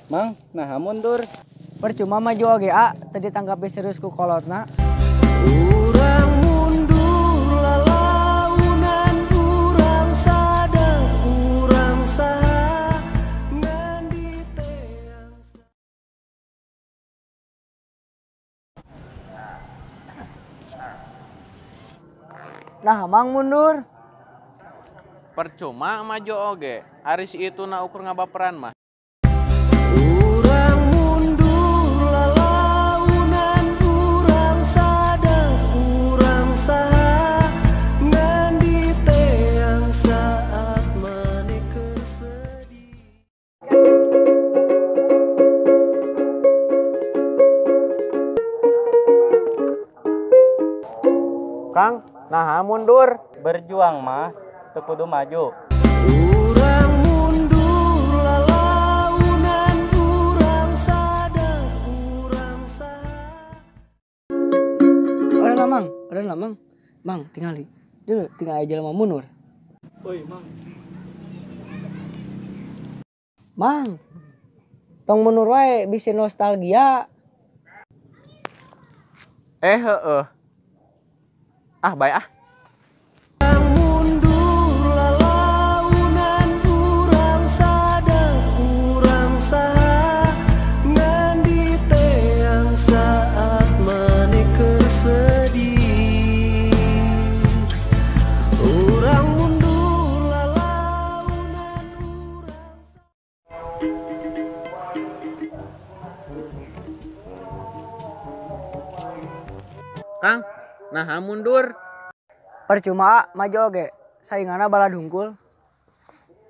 Mang, nah mundur. Percuma maju oge tadi tanggapi serius ku kolotna. Urang mundur lalaunan urang sadar urang saha ngan diteang. Nah, Mang mundur. Percuma maju oge. Aris itu na ukur ngabaperan mah. Urang mundur lalaunan urang sadar urang saha ngan diteang saat maneh keur sedih. Kang, nah mundur. Berjuang mah, teu kudu maju. Urang mundur lalaunan urang sadar urang saha. Udah lah, Mang. Mang, tinggal aja lama mundur. Oi, Mang. Mang, tong mundur wae bisa nostalgia. Heeh. Ah, baik ah. Urang mundur lalaunan urang sadar urang saha ngan diteang saat maneh keur sedih. Urang mundur lalaunan urang Kang, nah mundur. Percuma maju oge sainganna balad hungkul.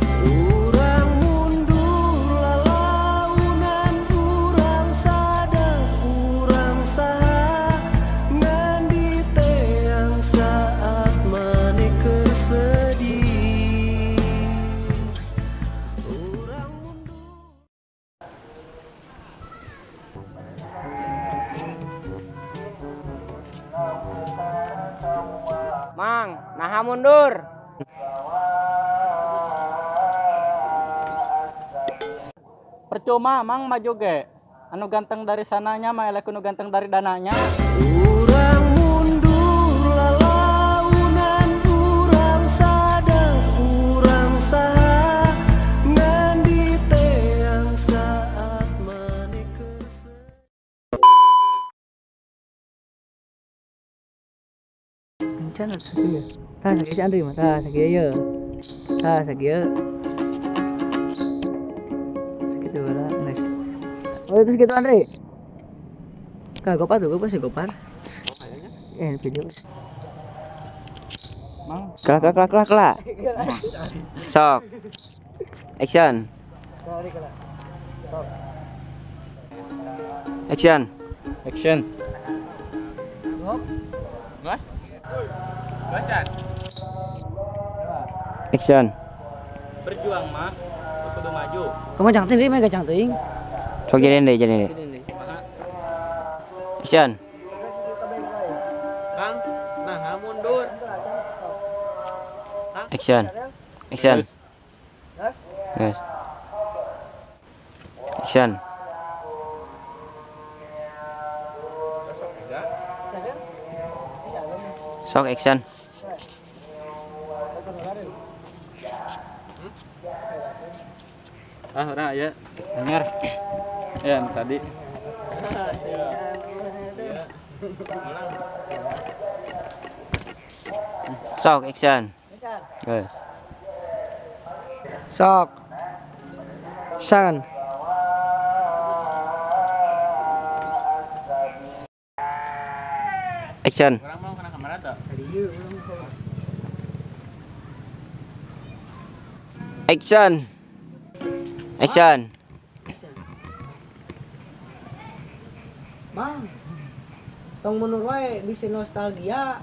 urang mundur lalaunan urang sadar urang saha ngan diteang saat maneh keur sedih. Urang mundur. Mang, nah mundur. Percuma Mang maju ge. Anu ganteng dari sananya mah elek anu ganteng dari dananya. Urang mundur lalaunan urang sadar urang saha ngan diteang saat maneh keur sedih. Encan atuh sakieu. Tah sakieu si Andri mah, tah sakieu ye. Tah sakieu. Sakieu heula geus. Oh itu segitu Andri. Gopar tuh, gue pasti gopar. Video. Mang, Kelak. Sok. Action. Action. action. Gas. Gasan. Action. Berjuang mah, teu kudu maju. Kamu cang teuing, mah cang teuing. Sok jadiin deh. Action. Kang, nah mundur. Action. Yes. Action. Sok action. Ah, udah ya. Dengar. Ya, tadi. Sok action. Yes. Sok. San. Action. Orang mau kena kamera tuh. Action. Action. Mang. Tong mundur wae bisa nostalgia.